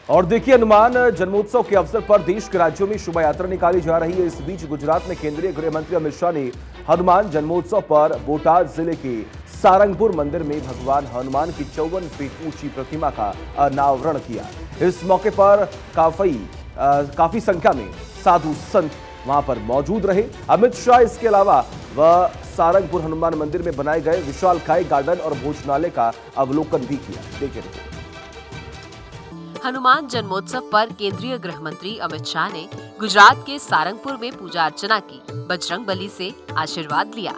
और देखिए, हनुमान जन्मोत्सव के अवसर पर देश के राज्यों में शोभा यात्रा निकाली जा रही है। इस बीच गुजरात में केंद्रीय गृह मंत्री अमित शाह ने हनुमान जन्मोत्सव पर बोटाद जिले के सारंगपुर मंदिर में भगवान हनुमान की 54 फीट ऊंची प्रतिमा का अनावरण किया। इस मौके पर काफी संख्या में साधु संत वहां पर मौजूद रहे। अमित शाह इसके अलावा वह सारंगपुर हनुमान मंदिर में बनाए गए विशालकाय गार्डन और भोजनालय का अवलोकन भी किया। देखिए रिपोर्ट। हनुमान जन्मोत्सव पर केंद्रीय गृह मंत्री अमित शाह ने गुजरात के सारंगपुर में पूजा अर्चना की, बजरंगबली से आशीर्वाद लिया।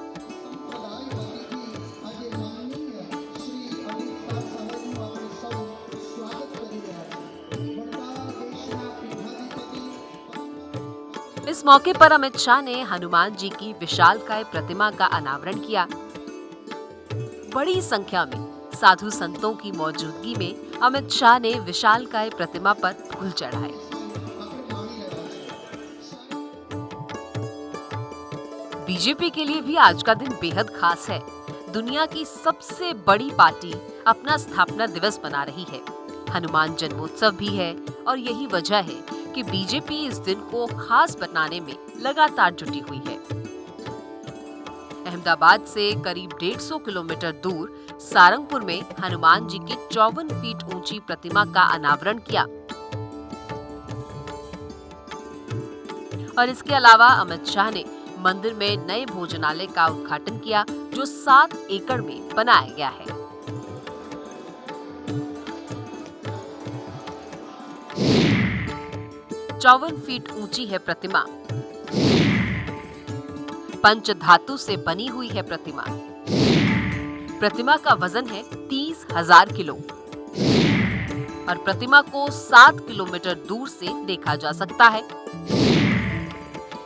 इस मौके पर अमित शाह ने हनुमान जी की विशालकाय प्रतिमा का अनावरण किया। बड़ी संख्या में साधु संतों की मौजूदगी में अमित शाह ने विशालकाय प्रतिमा पर फूल चढ़ाए। बीजेपी के लिए भी आज का दिन बेहद खास है। दुनिया की सबसे बड़ी पार्टी अपना स्थापना दिवस मना रही है। हनुमान जन्मोत्सव भी है और यही वजह है कि बीजेपी इस दिन को खास बनाने में लगातार जुटी हुई है। अहमदाबाद से करीब 150 किलोमीटर दूर सारंगपुर में हनुमान जी की 54 फीट ऊंची प्रतिमा का अनावरण किया और इसके अलावा अमित शाह ने मंदिर में नए भोजनालय का उद्घाटन किया, जो 7 एकड़ में बनाया गया है। चौवन फीट ऊंची है प्रतिमा। पंच धातु से बनी हुई है प्रतिमा। प्रतिमा का वजन है 30,000 किलो और प्रतिमा को 7 किलोमीटर दूर से देखा जा सकता है।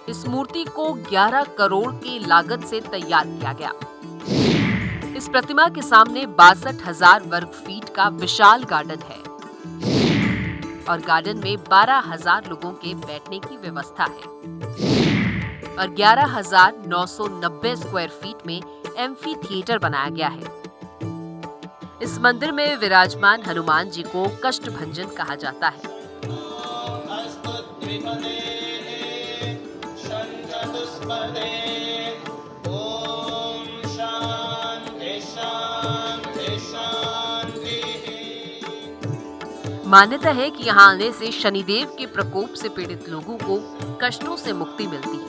इस मूर्ति को 11 करोड़ की लागत से तैयार किया गया। इस प्रतिमा के सामने 62,000 वर्ग फीट का विशाल गार्डन है और गार्डन में 12,000 लोगों के बैठने की व्यवस्था है और 11,990 स्क्वायर फीट में एम्फी थिएटर बनाया गया है। इस मंदिर में विराजमान हनुमान जी को कष्टभंजन कहा जाता है। मान्यता है कि यहाँ आने से शनिदेव के प्रकोप से पीड़ित लोगों को कष्टों से मुक्ति मिलती है।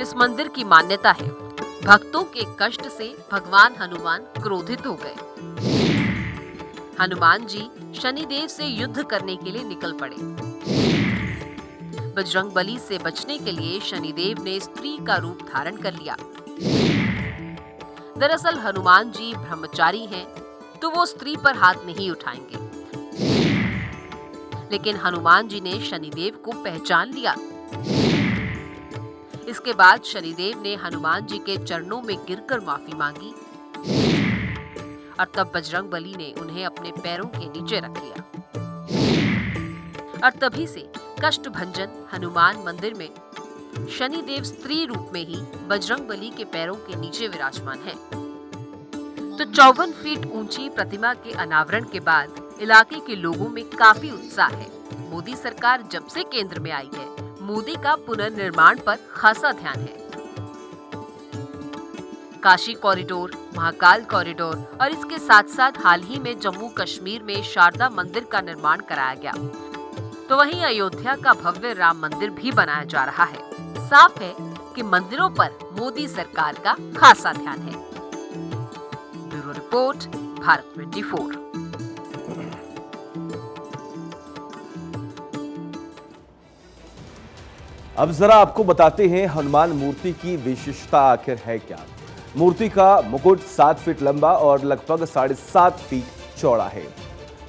इस मंदिर की मान्यता है, भक्तों के कष्ट से भगवान हनुमान क्रोधित हो गए। हनुमान जी शनिदेव से युद्ध करने के लिए निकल पड़े। बजरंगबली से बचने के लिए शनिदेव ने स्त्री का रूप धारण कर लिया। दरअसल हनुमान जी ब्रह्मचारी हैं, तो वो स्त्री पर हाथ नहीं उठाएंगे। लेकिन हनुमान जी ने शनिदेव को पहचान लिया। इसके बाद शनिदेव ने हनुमान जी के चरणों में गिरकर माफी मांगी और तब बजरंगबली ने उन्हें अपने पैरों के नीचे रख लिया और तभी से कष्टभंजन हनुमान मंदिर में शनिदेव स्त्री रूप में ही बजरंगबली के पैरों के नीचे विराजमान है। तो 54 फीट ऊंची प्रतिमा के अनावरण के बाद इलाके के लोगों में काफी उत्साह है। मोदी सरकार जब से केंद्र में आई है, मोदी का पुनर्निर्माण पर खासा ध्यान है। काशी कॉरिडोर, महाकाल कॉरिडोर और इसके साथ साथ हाल ही में जम्मू कश्मीर में शारदा मंदिर का निर्माण कराया गया। तो वहीं अयोध्या का भव्य राम मंदिर भी बनाया जा रहा है। साफ है कि मंदिरों पर मोदी सरकार का खासा ध्यान है। Bureau report, Bharat 24। अब जरा आपको बताते हैं हनुमान मूर्ति की विशेषता आखिर है क्या। मूर्ति का मुकुट 7 फीट लंबा और लगभग 7.5 फीट चौड़ा है।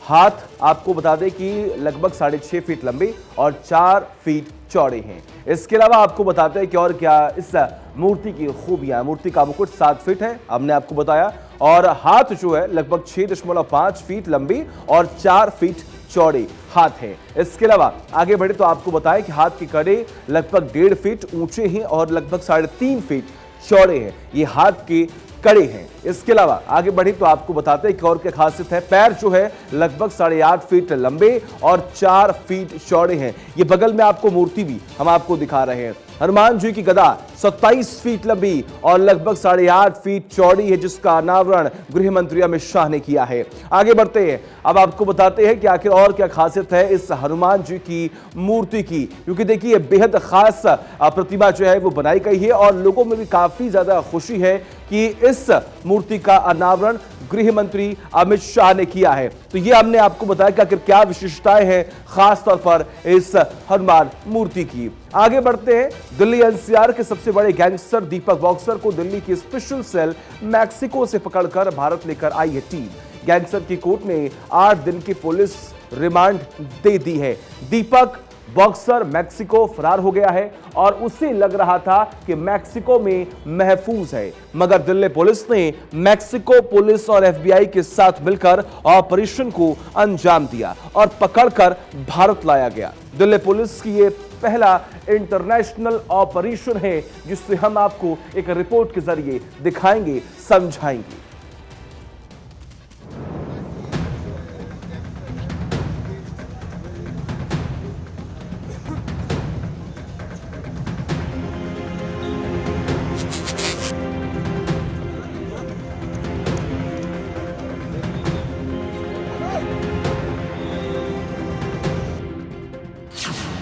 हाथ आपको बता दें कि लगभग 6.5 फीट लंबे और 4 फीट चौड़े हैं। इसके अलावा आपको बताते हैं कि और क्या इस मूर्ति की खूबियां। मूर्ति का मुकुट 7 फीट है, हमने आपको बताया, और हाथ जो है लगभग 6.5 फीट लंबी और 4 फीट चौड़े हाथ हैं। इसके अलावा आगे बढ़े तो आपको बताएं कि हाथ के कड़े लगभग 1.5 फीट ऊंचे हैं और लगभग 3.5 फीट चौड़े हैं, ये हाथ के कड़े हैं। इसके अलावा आगे बढ़े तो आपको बताते हैं कि और क्या खासियत है। पैर जो है लगभग 8.5 फीट लंबे और 4 फीट चौड़े हैं। ये बगल में आपको मूर्ति भी हम आपको दिखा रहे हैं। हनुमान जी की गदा 27 फीट लंबी और लगभग 8.5 फीट चौड़ी है, जिसका अनावरण गृह मंत्री अमित शाह ने किया है। आगे बढ़ते हैं, अब आपको बताते हैं कि आखिर और क्या खासियत है इस हनुमान जी की मूर्ति की, क्योंकि देखिए बेहद खास प्रतिमा जो है वो बनाई गई है और लोगों में भी काफी ज्यादा खुशी है कि इस मूर्ति का अनावरण गृह मंत्री अमित शाह ने किया है। तो ये हमने आपको बताया कि आखिर क्या विशेषताएं हैं खास तौर पर इस हनुमान मूर्ति की। आगे बढ़ते हैं, दिल्ली एनसीआर के सबसे बड़े गैंगस्टर दीपक बॉक्सर को दिल्ली की स्पेशल सेल मैक्सिको से पकड़कर भारत लेकर आई है टीम। गैंगस्टर की कोर्ट ने 8 दिन की पुलिस रिमांड दे दी है। दीपक बॉक्सर मैक्सिको फरार हो गया है और उसे लग रहा था कि मैक्सिको में महफूज है, मगर दिल्ली पुलिस ने मैक्सिको पुलिस और एफबीआई के साथ मिलकर ऑपरेशन को अंजाम दिया और पकड़कर भारत लाया गया। दिल्ली पुलिस की ये पहला इंटरनेशनल ऑपरेशन है, जिससे हम आपको एक रिपोर्ट के जरिए दिखाएंगे, समझाएंगे।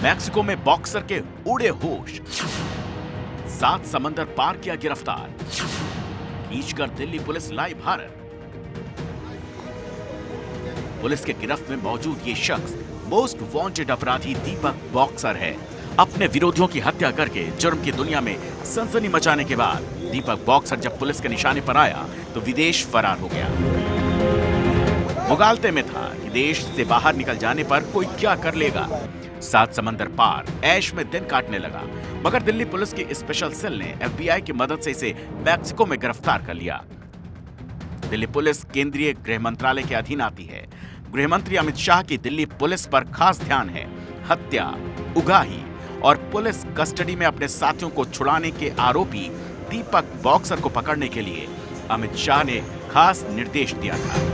मैक्सिको में बॉक्सर के उड़े होश, 7 समंदर पार किया गिरफ्तार, खींचकर दिल्ली पुलिस लाई भारत। पुलिस के गिरफ्त में मौजूद ये शख्स मोस्ट वांटेड अपराधी दीपक बॉक्सर है। अपने विरोधियों की हत्या करके जुर्म की दुनिया में सनसनी मचाने के बाद दीपक बॉक्सर जब पुलिस के निशाने पर आया तो विदेश फरार हो गया। मुगालते में था कि देश से बाहर निकल जाने पर कोई क्या कर लेगा। 7 समंदर पार ऐश में दिन काटने लगा, मगर दिल्ली पुलिस की स्पेशल सेल ने एफबीआई की मदद से इसे मैक्सिको में गिरफ्तार कर लिया। दिल्ली पुलिस केंद्रीय गृह मंत्रालय के अधीन आती है। गृह मंत्री अमित शाह की दिल्ली पुलिस पर खास ध्यान है। हत्या, उगाही और पुलिस कस्टडी में अपने साथियों को छुड़ाने के आरोपी दीपक बॉक्सर को पकड़ने के लिए अमित शाह ने खास निर्देश दिया था।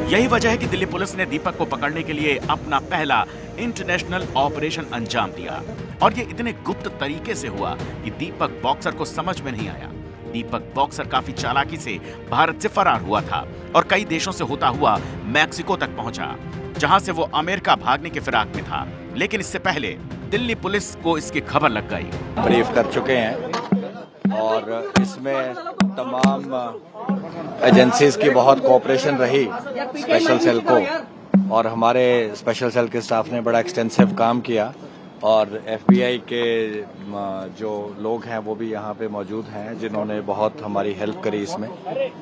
यही वजह है कि दिल्ली पुलिस ने दीपक को पकड़ने के लिए अपना पहला इंटरनेशनल ऑपरेशन अंजाम दिया, और ये इतने गुप्त तरीके से हुआ कि दीपक बॉक्सर को समझ में नहीं आया। दीपक बॉक्सर काफी चालाकी से भारत से फरार हुआ था और कई देशों से होता हुआ मैक्सिको तक पहुंचा, जहां से वो अमेरिका भागने के फिराक में था। लेकिन इससे पहले दिल्ली पुलिस को इसकी खबर लग गई। ब्रीफ कर चुके हैं और इसमें तमाम एजेंसीज की बहुत कोऑपरेशन रही स्पेशल सेल को, और हमारे स्पेशल सेल के स्टाफ ने बड़ा एक्सटेंसिव काम किया, और एफबीआई के जो लोग हैं वो भी यहाँ पे मौजूद हैं जिन्होंने बहुत हमारी हेल्प करी इसमें,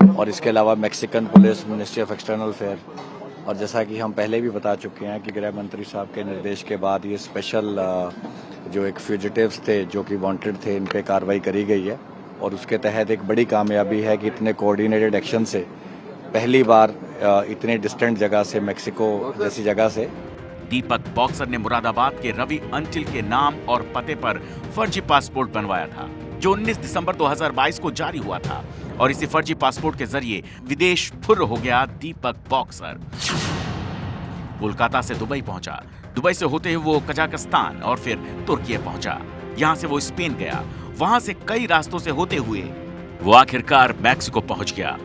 और इसके अलावा Mexican police, ministry of external affair, और जैसा कि हम पहले भी बता चुके हैं कि गृह मंत्री साहब के निर्देश के बाद ये स्पेशल जो एक फ्यूजिटिव्स थे जो कि वांटेड थे, इन पे कार्रवाई करी गई है। और उसके तहत एक बड़ी कामयाबी है कि इतने कोऑर्डिनेटेड एक्शन से पहली बार इतने डिस्टेंट जगह से, मैक्सिको जैसी जगह से, दीपक बॉक्सर ने मुरादाबाद के रवि अंचिल के नाम और पते पर फर्जी पासपोर्ट बनवाया था, जो 19 दिसंबर 2022 को जारी हुआ था, और इसी फर्जी पासपोर्ट के जरिए विदेश फुर्र हो गया दीपक बॉक्सर। कोलकाता से दुबई पहुंचा, दुबई से होते हुए वो कजाकिस्तान और फिर तुर्की पहुंचा, यहां से वो स्पेन गया, वहां से कई रास्तों से होते हुए वो आखिरकार मैक्सिको पहुंच गया।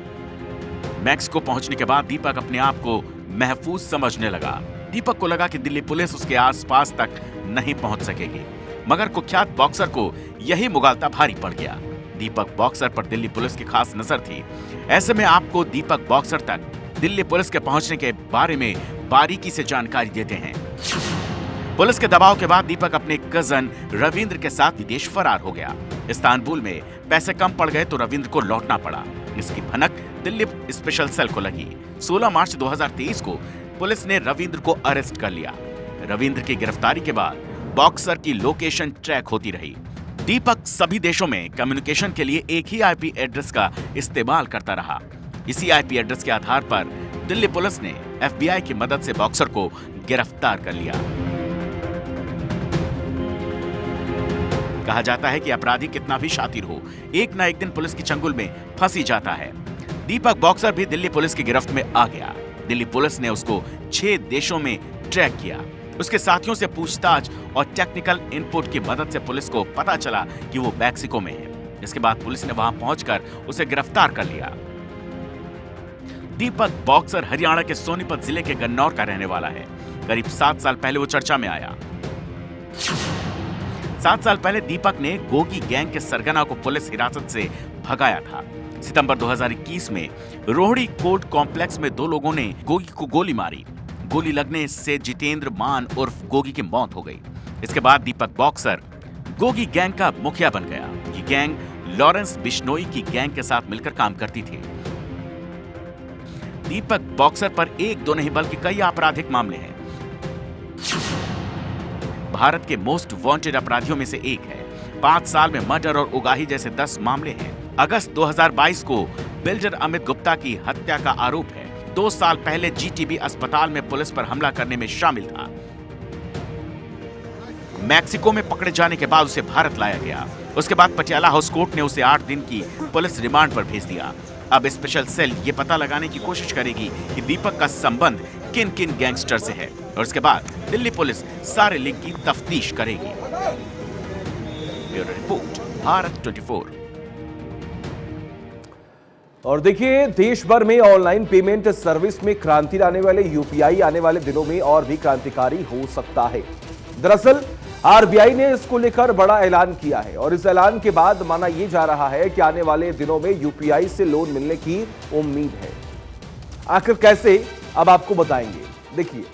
मैक्सिको पहुंचने के बाद दीपक अपने आप को महफूज समझने लगा। दीपक को लगा कि दिल्ली पुलिस उसके आसपास तक नहीं पहुंच सकेगी, मगर कुख्यात बॉक्सर को यही मुगालता भारी पड़ गया। दीपक बॉक्सर पर दिल्ली पुलिस की खास नजर थी। ऐसे में आपको दीपक बॉक्सर तक दिल्ली पुलिस के पहुंचने के बारे में बारीकी से जानकारी देते हैं। पुलिस के दबाव के बाद दीपक अपने कजन रविंद्र के साथ विदेश फरार हो गया। इस्तांबुल में पैसे कम पड़ गए तो रविंद्र को लौटना पड़ा। इसकी भनक दिल्ली स्पेशल सेल को लगी। 16 मार्च 2023 को पुलिस ने रविंद्र को अरेस्ट कर लिया। रविंद्र की गिरफ्तारी के बाद बॉक्सर की लोकेशन ट्रैक होती रही। दीपक सभी देशों में कम्युनिकेशन के लिए एक ही आईपी एड्रेस का इस्तेमाल करता रहा। इसी आईपी एड्रेस के आधार पर दिल्ली पुलिस ने एफबीआई की मदद से बॉक्सर को गिरफ्तार कर लिया। कहा जाता है कि अपराधी कितना भी शातिर हो, एक ना एक दिन पुलिस की चंगुल में फंस ही जाता है। दीपक बॉक्सर भी दिल्ली पुलिस की गिरफ्त में आ गया। दिल्ली पुलिस ने उसको 6 देशों में ट्रैक किया। उसके साथियों से पूछताछ और टेक्निकल इनपुट की मदद से पुलिस को पता चला कि वो मैक्सिको में है। इसके बाद पुलिस ने वहां पहुंचकर उसे गिरफ्तार कर लिया। दीपक बॉक्सर हरियाणा के सोनीपत जिले के गन्नौर का रहने वाला है। करीब 7 साल पहले वो चर्चा में आया। 7 साल पहले दीपक ने गोगी गैंग के सरगना को पुलिस हिरासत से भगाया था। सितंबर 2021 में रोहिणी कोर्ट कॉम्प्लेक्स में 2 लोगों ने गोगी को गोली मारी। गोली लगने से जितेंद्र मान उर्फ गोगी की मौत हो गई। इसके बाद दीपक बॉक्सर गोगी गैंग का मुखिया बन गया। ये गैंग लॉरेंस बिश्नोई की गैंग के साथ मिलकर काम करती थी। दीपक बॉक्सर पर 1-2 नहीं बल्कि कई आपराधिक मामले हैं। भारत के मोस्ट वांटेड अपराधियों में से एक है। 5 साल में मर्डर और उगाही जैसे 10 मामले हैं। अगस्त 2022 को बिल्डर अमित गुप्ता की हत्या का आरोप है। 2 साल पहले जीटीबी अस्पताल में पुलिस पर हमला करने में शामिल था। मैक्सिको में पकड़े जाने के बाद उसे भारत लाया गया। उसके बाद पटियाला हाउस कोर्ट ने उसे 8 दिन की पुलिस रिमांड पर भेज दिया। अब स्पेशल सेल ये पता लगाने की कोशिश करेगी कि दीपक का संबंध किन किन गैंगस्टर से है और उसके बाद दिल्ली पुलिस सारे लिंक की तफ्तीश करेगी। Bureau report, Bharat 24। और देखिए, देश भर में ऑनलाइन पेमेंट सर्विस में क्रांति लाने वाले यूपीआई आने वाले दिनों में और भी क्रांतिकारी हो सकता है। दरअसल आरबीआई ने इसको लेकर बड़ा ऐलान किया है और इस ऐलान के बाद माना यह जा रहा है कि आने वाले दिनों में यूपीआई से लोन मिलने की उम्मीद है। आखिर कैसे, अब आपको बताएंगे। देखिए,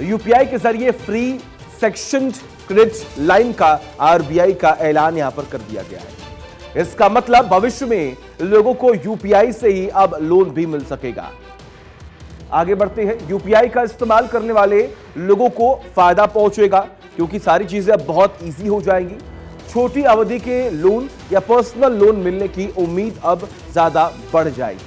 यूपीआई के जरिए फ्री सेक्शन क्रेडिट लाइन का आरबीआई का ऐलान यहां पर कर दिया गया है। इसका मतलब भविष्य में लोगों को यूपीआई से ही अब लोन भी मिल सकेगा। आगे बढ़ते हैं। यूपीआई का इस्तेमाल करने वाले लोगों को फायदा पहुंचेगा क्योंकि सारी चीजें अब बहुत इजी हो जाएंगी। छोटी अवधि के लोन या पर्सनल लोन मिलने की उम्मीद अब ज्यादा बढ़ जाएगी।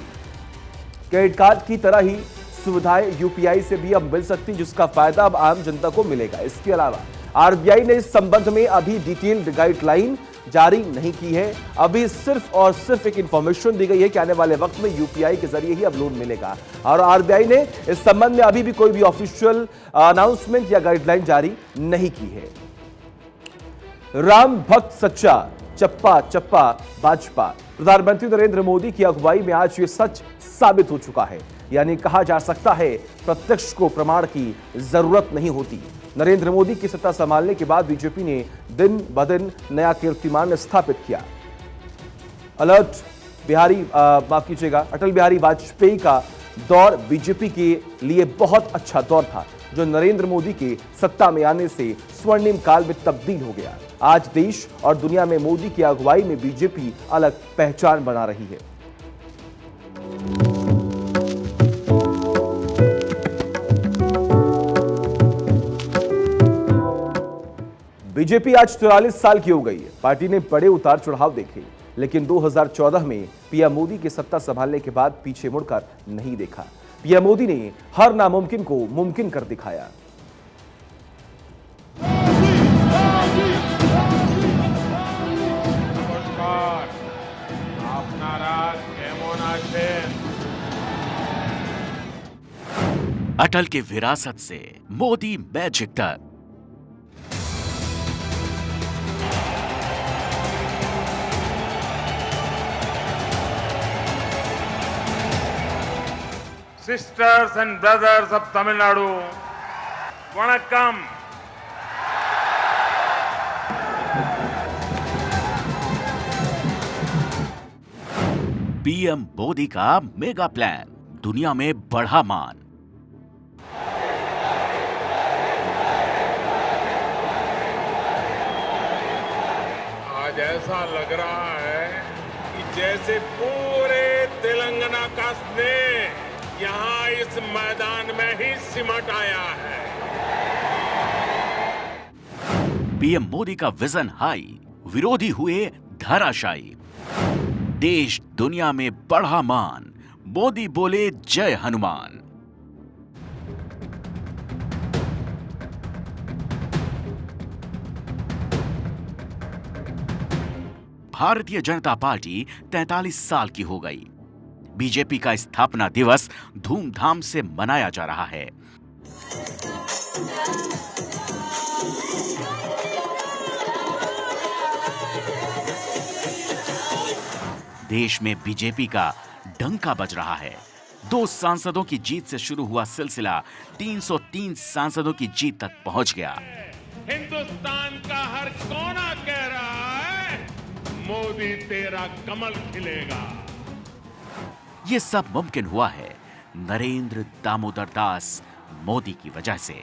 क्रेडिट कार्ड की तरह ही सुविधाएं यूपीआई से भी अब मिल सकती, जिसका फायदा अब आम जनता को मिलेगा। इसके अलावा आरबीआई ने इस संबंध में अभी डिटेल्ड गाइडलाइन जारी नहीं की है। अभी सिर्फ और सिर्फ एक इंफॉर्मेशन दी गई है कि आने वाले वक्त में यूपीआई के जरिए ही अब लोन मिलेगा और आरबीआई ने इस संबंध में अभी भी कोई भी ऑफिशियल अनाउंसमेंट या गाइडलाइन जारी नहीं की है। राम भक्त सच्चा, चप्पा चप्पा भाजपा। प्रधानमंत्री नरेंद्र मोदी की अगुवाई में आज ये सच साबित हो चुका है। यानी कहा जा सकता है, प्रत्यक्ष को प्रमाण की जरूरत नहीं होती। नरेंद्र मोदी की सत्ता संभालने के बाद बीजेपी ने दिन ब दिन नया कीर्तिमान स्थापित किया। अटल बिहारी वाजपेयी का दौर बीजेपी के लिए बहुत अच्छा दौर था, जो नरेंद्र मोदी के सत्ता में आने से स्वर्णिम काल में तब्दील हो गया। आज देश और दुनिया में मोदी की अगुवाई में बीजेपी अलग पहचान बना रही है। बीजेपी आज 44 साल की हो गई है। पार्टी ने बड़े उतार चढ़ाव देखे, लेकिन 2014 में पीएम मोदी की सत्ता संभालने के बाद पीछे मुड़कर नहीं देखा। पीएम मोदी ने हर नामुमकिन को मुमकिन कर दिखाया। नमस्कार, आपनारा केमन आছেন? अटल की विरासत से मोदी मैजिक तक। Sisters and brothers of Tamil Nadu, Vanakkam. PM Modi का मेगा प्लान, दुनिया में बढ़ा मान। आज ऐसा लग रहा है कि जैसे पूरे तेलंगाना का स्नेह यहाँ इस मैदान में ही सिमट आया है। पीएम मोदी का विजन हाई, विरोधी हुए धराशायी। देश दुनिया में बढ़ा मान, मोदी बोले जय हनुमान। भारतीय जनता पार्टी 43 साल की हो गई। बीजेपी का स्थापना दिवस धूमधाम से मनाया जा रहा है। देश में बीजेपी का डंका बज रहा है। 2 सांसदों की जीत से शुरू हुआ सिलसिला 303 सांसदों की जीत तक पहुंच गया। हिंदुस्तान का हर कोना कह रहा है, मोदी तेरा कमल खिलेगा। ये सब मुमकिन हुआ है नरेंद्र दामोदर दास मोदी की वजह से।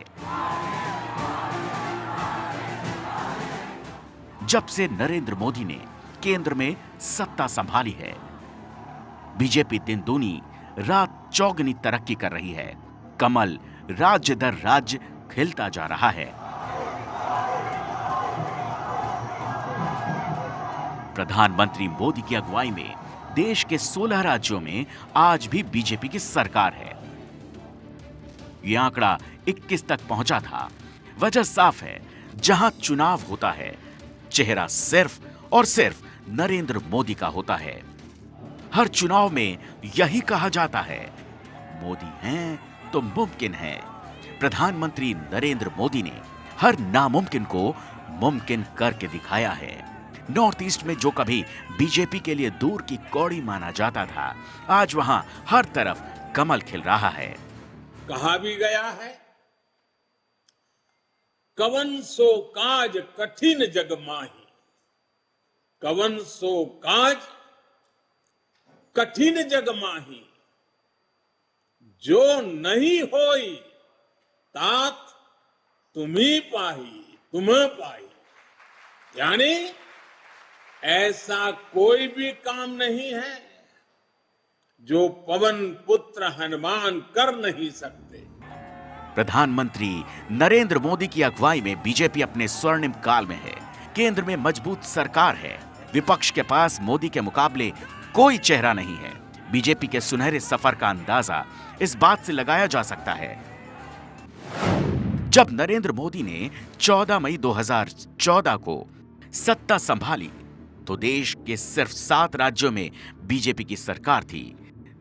जब से नरेंद्र मोदी ने केंद्र में सत्ता संभाली है, बीजेपी दिन दूनी रात चौगनी तरक्की कर रही है। कमल राज्य दर राज्य खिलता जा रहा है। प्रधानमंत्री मोदी की अगुवाई में देश के 16 राज्यों में आज भी बीजेपी की सरकार है। यह आंकड़ा 21 तक पहुंचा था। वजह साफ है, जहां चुनाव होता है, चेहरा सिर्फ और सिर्फ नरेंद्र मोदी का होता है। हर चुनाव में यही कहा जाता है, मोदी हैं तो मुमकिन है। प्रधानमंत्री नरेंद्र मोदी ने हर नामुमकिन को मुमकिन करके दिखाया है। नॉर्थ ईस्ट में जो कभी बीजेपी के लिए दूर की कौड़ी माना जाता था, आज वहां हर तरफ कमल खिल रहा है। कहा भी गया है, कवन सो काज कठिन जग माही, कवन सो काज कठिन जग माही, जो नहीं होई तात तुम्ही पाही, तुम्हें पाई। यानी ऐसा कोई भी काम नहीं है जो पवन पुत्र हनुमान कर नहीं सकते। प्रधानमंत्री नरेंद्र मोदी की अगुवाई में बीजेपी अपने स्वर्णिम काल में है। केंद्र में मजबूत सरकार है। विपक्ष के पास मोदी के मुकाबले कोई चेहरा नहीं है। बीजेपी के सुनहरे सफर का अंदाजा इस बात से लगाया जा सकता है, जब नरेंद्र मोदी ने 14 मई 2014 को सत्ता संभाली तो देश के सिर्फ 7 राज्यों में बीजेपी की सरकार थी।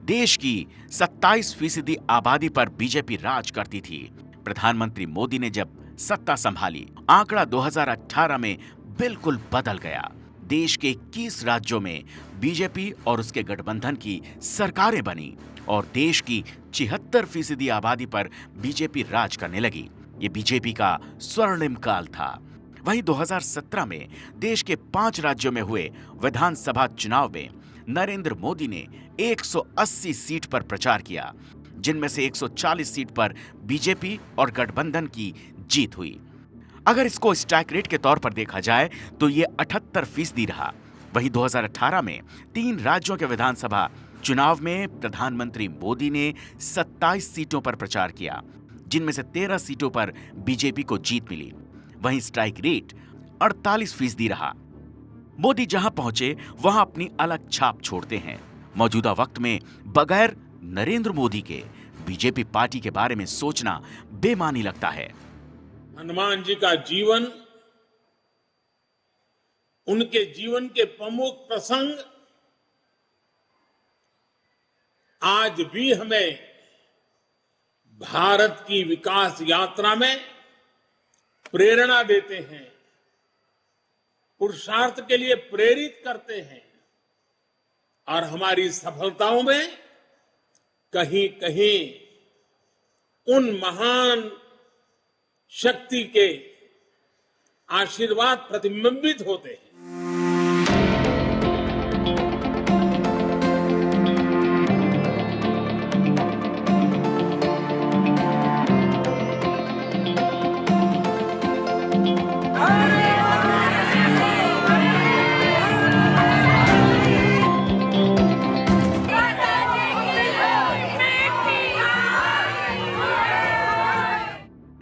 देश की 27% आबादी पर बीजेपी राज करती थी। प्रधानमंत्री मोदी ने जब सत्ता संभाली, आंकड़ा 2018 में बिल्कुल बदल गया। देश के 21 राज्यों में बीजेपी और उसके गठबंधन की सरकारें बनी और देश की 76% आबादी पर बीजेपी राज करने लगी। ये बीजेपी का स्वर्णिम काल था। वहीं 2017 में देश के 5 राज्यों में हुए विधानसभा चुनाव में नरेंद्र मोदी ने 180 सीट पर प्रचार किया, जिनमें से 140 सीट पर बीजेपी और गठबंधन की जीत हुई। अगर इसको स्ट्राइक रेट के तौर पर देखा जाए तो ये 78% रहा। वहीं 2018 में 3 राज्यों के विधानसभा चुनाव में प्रधानमंत्री मोदी ने 27 सीटों पर प्रचार किया, जिनमें से 13 सीटों पर बीजेपी को जीत मिली। वहीं स्ट्राइक रेट 48% रहा। मोदी जहां पहुंचे वहां अपनी अलग छाप छोड़ते हैं। मौजूदा वक्त में बगैर नरेंद्र मोदी के बीजेपी पार्टी के बारे में सोचना बेमानी लगता है। हनुमान जी का जीवन, उनके जीवन के प्रमुख प्रसंग आज भी हमें भारत की विकास यात्रा में प्रेरणा देते हैं, पुरुषार्थ के लिए प्रेरित करते हैं और हमारी सफलताओं में कहीं कहीं उन महान शक्ति के आशीर्वाद प्रतिबिंबित होते हैं।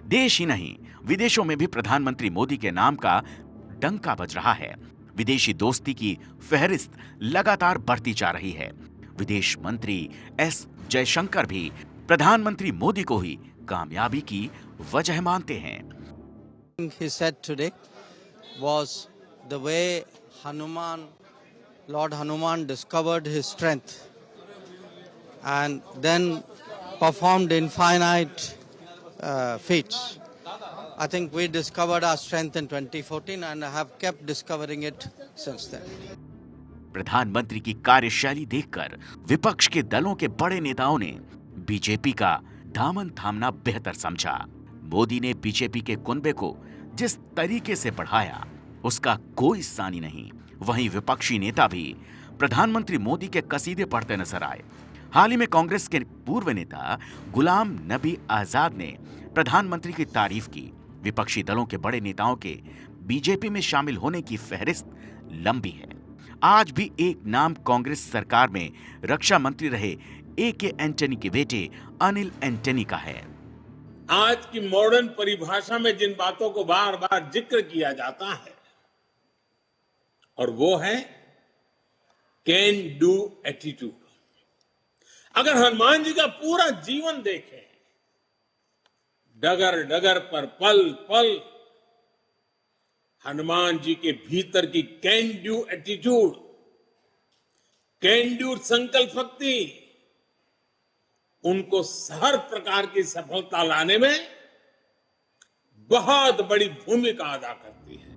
देश ही नहीं, विदेशों में भी प्रधानमंत्री मोदी के नाम का डंका बज रहा है। विदेशी दोस्ती की फहरिस्त लगातार बढ़ती जा रही है। विदेश मंत्री एस जयशंकर भी प्रधानमंत्री मोदी को ही कामयाबी की वजह मानते हैं। He said today was the way Hanuman Lord Hanuman discovered his strength and then performed infinite feats. I think we discovered our strength in 2014 and have kept discovering it since then. प्रधानमंत्री की कार्यशैली देखकर विपक्ष के दलों के बड़े नेताओं ने बीजेपी का दामन थामना बेहतर समझा। मोदी ने बीजेपी के कुनबे को जिस तरीके से बढ़ाया उसका कोई सानी नहीं। वहीं विपक्षी नेता भी प्रधानमंत्री मोदी के कसीदे पढ़ते नजर आए। हाल ही में कांग्रेस के पूर्व नेता गुलाम नबी आजाद ने प्रधानमंत्री की तारीफ की। विपक्षी दलों के बड़े नेताओं के बीजेपी में शामिल होने की फहरिस्त लंबी है। आज भी एक नाम कांग्रेस सरकार में रक्षा मंत्री रहे A.K. एंटनी के बेटे अनिल एंटनी का है। आज की मॉडर्न परिभाषा में जिन बातों को बार बार जिक्र किया जाता है और वो है कैन डू एटीट्यूड। अगर हनुमान जी का पूरा जीवन देखें, डगर डगर पर पल पल हनुमान जी के भीतर की can do attitude, can do संकल्प शक्ति उनको हर प्रकार की सफलता लाने में बहुत बड़ी भूमिका अदा करती है।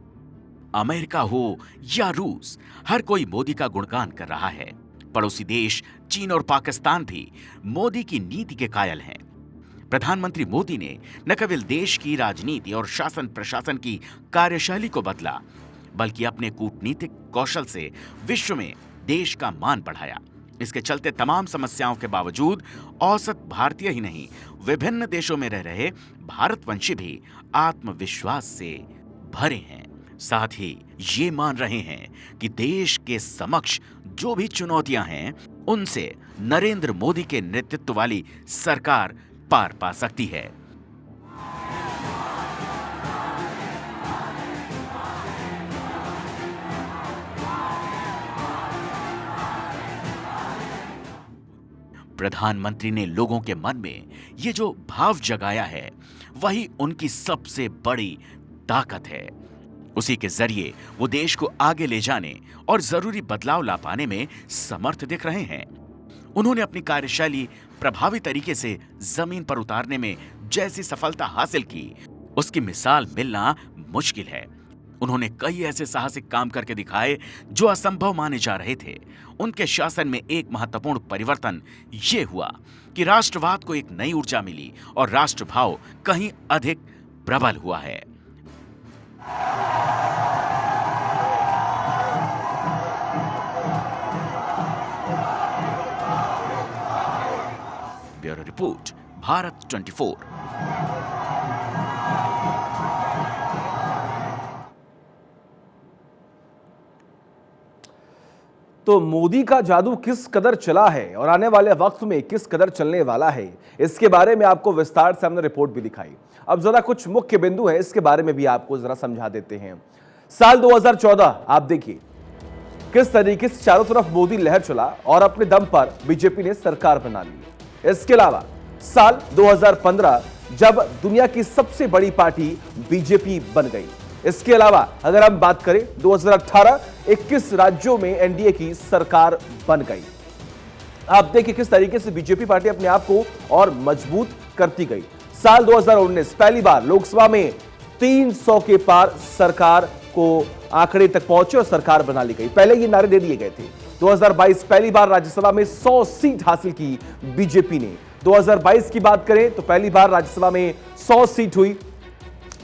अमेरिका हो या रूस, हर कोई मोदी का गुणगान कर रहा है। पड़ोसी देश चीन और पाकिस्तान भी मोदी की नीति के कायल हैं। प्रधानमंत्री मोदी ने न केवल देश की राजनीति और शासन प्रशासन की कार्यशैली को बदला, बल्कि अपने कूटनीतिक कौशल से विश्व में देश का मान बढ़ाया। इसके चलते तमाम समस्याओं के बावजूद औसत भारतीय ही नहीं, विभिन्न देशों में रह रहे भारतवंशी भी आत्मविश्वास से भरे हैं। साथ ही ये मान रहे हैं कि देश के समक्ष जो भी चुनौतियां हैं, उनसे नरेंद्र मोदी के नेतृत्व वाली सरकार पार पा सकती है। प्रधानमंत्री ने लोगों के मन में ये जो भाव जगाया है, वही उनकी सबसे बड़ी ताकत है। उसी के जरिए वो देश को आगे ले जाने और जरूरी बदलाव ला पाने में समर्थ दिख रहे हैं। उन्होंने अपनी कार्यशैली प्रभावी तरीके से जमीन पर उतारने में जैसी सफलता हासिल की, उसकी मिसाल मिलना मुश्किल है। उन्होंने कई ऐसे साहसिक काम करके दिखाए जो असंभव माने जा रहे थे। उनके शासन में एक महत्वपूर्ण परिवर्तन ये हुआ कि राष्ट्रवाद को एक नई ऊर्जा मिली और राष्ट्रभाव कहीं अधिक प्रबल हुआ है। Bureau report, Bharat 24। तो मोदी का जादू किस कदर चला है और आने वाले वक्त में किस कदर चलने वाला है, इसके बारे में आपको विस्तार से हमने रिपोर्ट भी दिखाई। अब जरा कुछ मुख्य बिंदु है, इसके बारे में भी आपको जरा समझा देते हैं। साल 2014 आप देखिए किस तरीके से चारों तरफ मोदी लहर चला और अपने दम पर बीजेपी ने सरकार बना ली। इसके अलावा साल 2015 जब दुनिया की सबसे बड़ी पार्टी बीजेपी बन गई। इसके अलावा अगर हम बात करें 2018 21 राज्यों में एनडीए की सरकार बन गई। आप देखिए किस तरीके से बीजेपी पार्टी अपने आप को और मजबूत करती गई। साल 2019 पहली बार लोकसभा में 300 के पार सरकार को आंकड़े तक पहुंचे और सरकार बना ली गई। पहले ये नारे दे दिए गए थे। 2022 पहली बार राज्यसभा में 100 सीट हासिल की बीजेपी ने। 2022 की बात करें तो पहली बार राज्यसभा में 100 सीट हुई,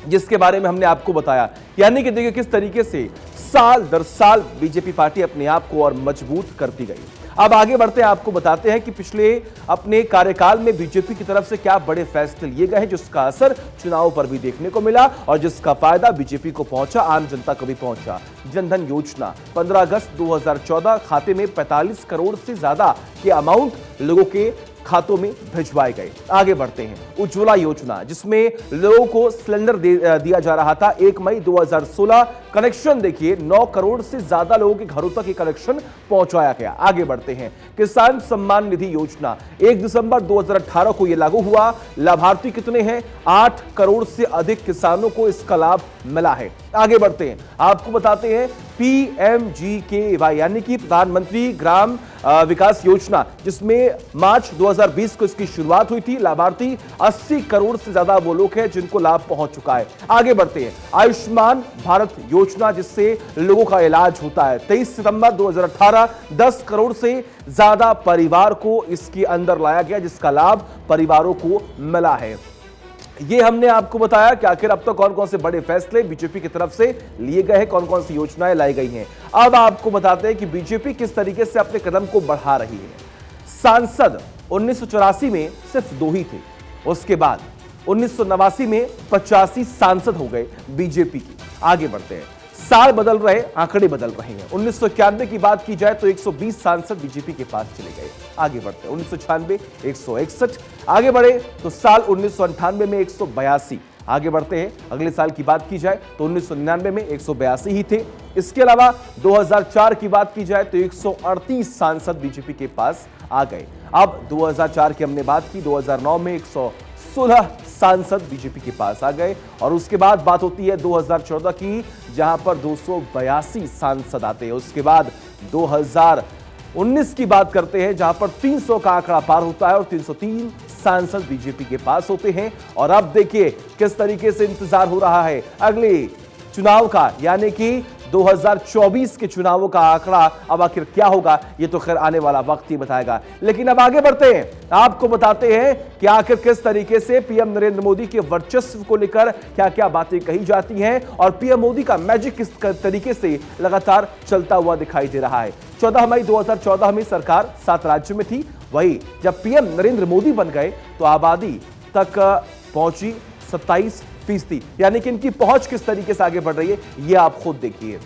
जिसके बारे में हमने आपको बताया। यानी कि देखिए किस तरीके से साल दर साल बीजेपी पार्टी अपने आप को और मजबूत करती गई। अब आगे बढ़ते हैं, आपको बताते हैं कि पिछले अपने कार्यकाल में बीजेपी की तरफ से क्या बड़े फैसले लिए गए हैं, जिसका असर चुनाव पर भी देखने को मिला और जिसका फायदा बीजेपी को पहुंचा, आम जनता को भी पहुंचा। जनधन योजना 15 अगस्त 2014 खाते में 45 करोड़ से ज्यादा के अमाउंट लोगों के खातों में भिजवाए गए। आगे बढ़ते हैं, उज्ज्वला योजना जिसमें लोगों को सिलेंडर दिया जा रहा था। 1 मई 2016 कनेक्शन देखिए, 9 करोड़ से ज्यादा लोगों के घरों तक ये कनेक्शन पहुंचाया गया। आगे बढ़ते हैं, किसान सम्मान निधि योजना 1 दिसंबर 2018 को यह लागू हुआ। लाभार्थी कितने हैं? 8 करोड़ से अधिक किसानों को इसका लाभ मिला है। आगे बढ़ते हैं, आपको बताते हैं PMGKY यानी कि प्रधानमंत्री ग्राम विकास योजना, जिसमें मार्च 2020 को इसकी शुरुआत हुई थी। लाभार्थी 80 करोड़ से ज्यादा वो लोग हैं जिनको लाभ पहुंच चुका है। आगे बढ़ते हैं, आयुष्मान भारत योजना, जिससे लोगों का इलाज होता है। 23 सितंबर 2018 10 करोड़ से ज्यादा परिवार को इसके अंदर लाया गया, जिसका लाभ परिवारों को मिला है। ये हमने आपको बताया कि आखिर अब तक कौन कौन से बड़े फैसले बीजेपी की तरफ से लिए गए हैं, कौन कौन सी योजनाएं लाई गई हैं। अब आपको बताते हैं कि बीजेपी किस तरीके से अपने कदम को बढ़ा रही है। सांसद 1984 में सिर्फ 2 ही थे, उसके बाद 1989 में 85 सांसद हो गए बीजेपी की। आगे बढ़ते हैं, साल बदल रहे, आंकड़े बदल रहे हैं। 1991 की बात की जाए तो 120 सांसद बीजेपी के पास चले गए। आगे बढ़ते हैं, 1996 161। आगे बढ़े तो साल 1998 में 182। आगे बढ़ते हैं, अगले साल की बात की जाए तो 1999 में 182 ही थे। इसके अलावा 2004 की बात की जाए तो 138 सांसद बीजेपी के पास आ गए। अब 2004 की हमने बात की, 2009 में 116 सांसद बीजेपी के पास आ गए। और उसके बाद बात होती है 2014 की, जहां पर 282 सांसद आते हैं। उसके बाद 2019 की बात करते हैं, जहां पर 300 का आंकड़ा पार होता है और 303 सांसद बीजेपी के पास होते हैं। और अब देखिए किस तरीके से इंतजार हो रहा है अगले चुनाव का, यानी कि 2024 के चुनावों का आंकड़ा अब आखिर क्या होगा, ये तो खैर आने वाला वक्त ही बताएगा। लेकिन अब आगे बढ़ते हैं, आपको बताते हैं कि आखिर किस तरीके से पीएम नरेंद्र मोदी के वर्चस्व को लेकर क्या क्या बातें कही जाती हैं और पीएम मोदी का मैजिक किस तरीके से लगातार चलता हुआ दिखाई दे रहा है। 14 मई 2014 में सरकार 7 राज्यों में थी, वही जब पीएम नरेंद्र मोदी बन गए तो आबादी तक पहुंची 27%, यानी कि इनकी पहुंच किस तरीके से आगे बढ़ रही है ये आप खुद देखिए।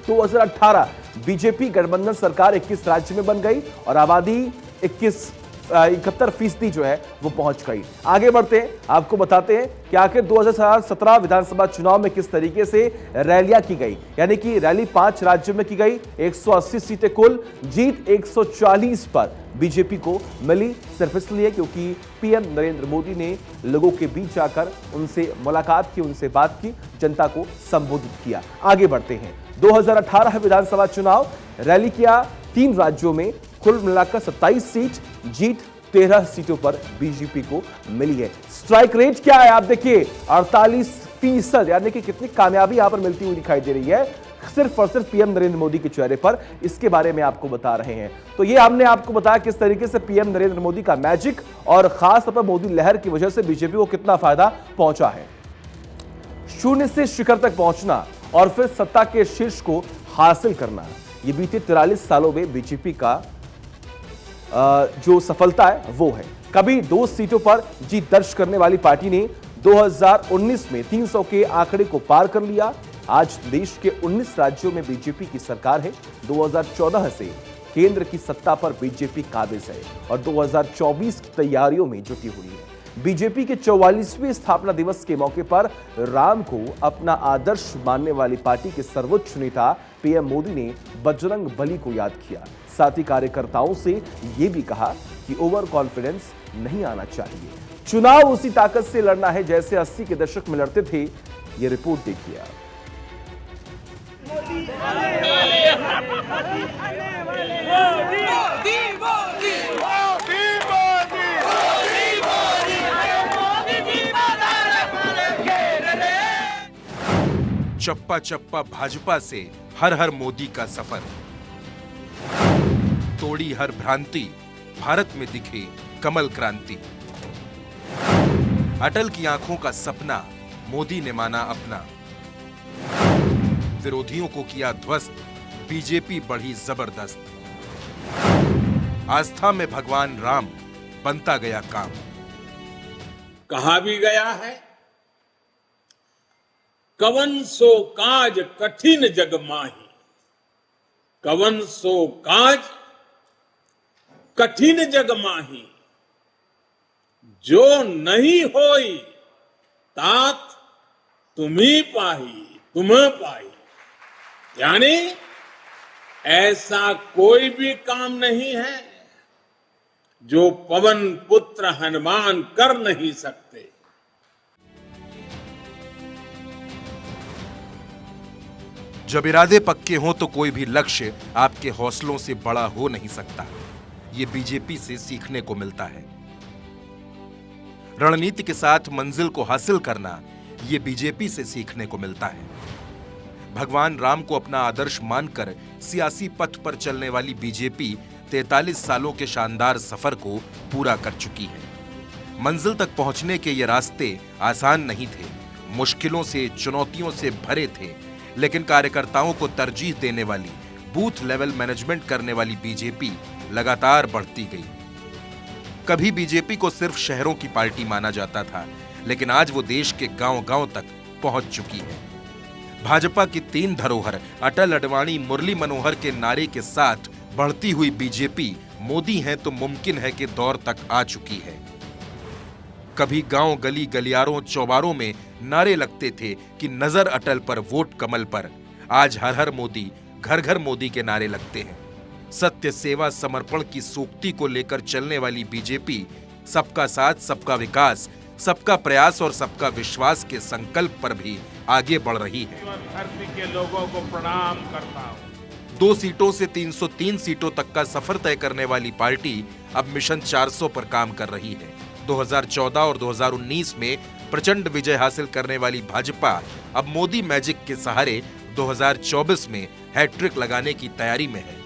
2018 बीजेपी गठबंधन सरकार 21 राज्य में बन गई और आबादी 71% जो है वो पहुंच गई। आगे बढ़ते हैं, आपको बताते हैं कि आखिर 2017 विधानसभा चुनाव में किस तरीके से रैलियां की गई, यानी कि रैली 5 राज्यों में की गई, 180 सीटें कुल, जीत 140 पर बीजेपी को मिली, सिर्फ इसलिए क्योंकि पीएम नरेंद्र मोदी ने लोगों के बीच जाकर उनसे मुलाकात की, उनसे बात की, जनता को संबोधित किया। आगे बढ़ते हैं, 2018 विधानसभा चुनाव, रैली किया 3 राज्यों में, कुल मिलाकर 27 सीट, जीत 13 सीटों पर बीजेपी को मिली है। स्ट्राइक रेट क्या है आप देखिए, 48%, यानी कि कितनी कामयाबी यहां पर मिलती हुई दिखाई दे रही है सिर्फ और सिर्फ पीएम नरेंद्र मोदी के चेहरे पर। इसके बारे में आपको बता रहे हैं। तो ये हमने आपको बताया किस तरीके से पीएम नरेंद्र मोदी का मैजिक और खास तौर पर मोदी लहर की वजह से बीजेपी को कितना फायदा पहुंचा है। शून्य से शिखर तक पहुंचना और फिर सत्ता के शीर्ष को हासिल करना, ये बीते 43 सालों में बीजेपी का जो सफलता है वो है। कभी 2 सीटों पर जीत दर्ज करने वाली पार्टी ने 2019 में 300 के आंकड़े को पार कर लिया। आज देश के 19 राज्यों में बीजेपी की सरकार है। 2014 से केंद्र की सत्ता पर बीजेपी काबिज है और 2024 की तैयारियों में जुटी हुई है। बीजेपी के 44वें स्थापना दिवस के मौके पर राम को अपना आदर्श मानने वाली पार्टी के सर्वोच्च नेता पीएम मोदी ने बजरंग बली को याद किया। साथ ही कार्यकर्ताओं से यह भी कहा कि ओवर कॉन्फिडेंस नहीं आना चाहिए, चुनाव उसी ताकत से लड़ना है जैसे 80 के दशक में लड़ते थे। ये रिपोर्ट देखिए आप। चप्पा चप्पा भाजपा से हर हर मोदी का सफर, तोड़ी हर भ्रांति, भारत में दिखे कमल क्रांति। अटल की आंखों का सपना मोदी ने माना अपना, विरोधियों को किया ध्वस्त, बीजेपी बढ़ी जबरदस्त। आस्था में भगवान राम बनता गया काम। कहा भी गया है, कवन सो काज कठिन जग माही, कवन सो काज कठिन जग माही, जो नहीं होई तात तुम्ही पाही, तुम्हें पाही। यानी ऐसा कोई भी काम नहीं है जो पवन पुत्र हनुमान कर नहीं सकते। जब इरादे पक्के हों तो कोई भी लक्ष्य आपके हौसलों से बड़ा हो नहीं सकता। ये बीजेपी से सीखने को मिलता है। रणनीति के साथ मंजिल को हासिल करना ये बीजेपी से सीखने को मिलता है। भगवान राम को अपना आदर्श मानकर सियासी पथ पर चलने वाली बीजेपी 43 सालों के शानदार सफर को पूरा कर चुकी है। मंजिल तक पहुंचने के ये रास्ते आसान नहीं थे, मुश्किलों से, चुनौतियों से भरे थे, लेकिन कार्यकर्ताओं को तरजीह देने वाली, बूथ लेवल मैनेजमेंट करने वाली बीजेपी लगातार बढ़ती गई। कभी बीजेपी को सिर्फ शहरों की पार्टी माना जाता था, लेकिन आज वो देश के गांव-गांव तक पहुंच चुकी है। भाजपा की 3 धरोहर अटल, अडवाणी, मुरली मनोहर के नारे के साथ बढ़ती हुई बीजेपी मोदी है तो मुमकिन है के दौर तक आ चुकी है। कभी गांव, गली, गलियारों, चौबारों में नारे लगते थे कि नजर अटल पर, वोट कमल पर। आज हर हर मोदी, घर घर मोदी के नारे लगते हैं। सत्य, सेवा, समर्पण की सूक्ति को लेकर चलने वाली बीजेपी सबका साथ, सबका विकास, सबका प्रयास और सबका विश्वास के संकल्प पर भी आगे बढ़ रही है। धरती के लोगों को प्रणाम करता हूं। 2 सीटों से 303 सीटों तक का सफर तय करने वाली पार्टी अब मिशन 400 पर काम कर रही है। 2014 और 2019 में प्रचंड विजय हासिल करने वाली भाजपा अब मोदी मैजिक के सहारे 2024 में हैट्रिक लगाने की तैयारी में है।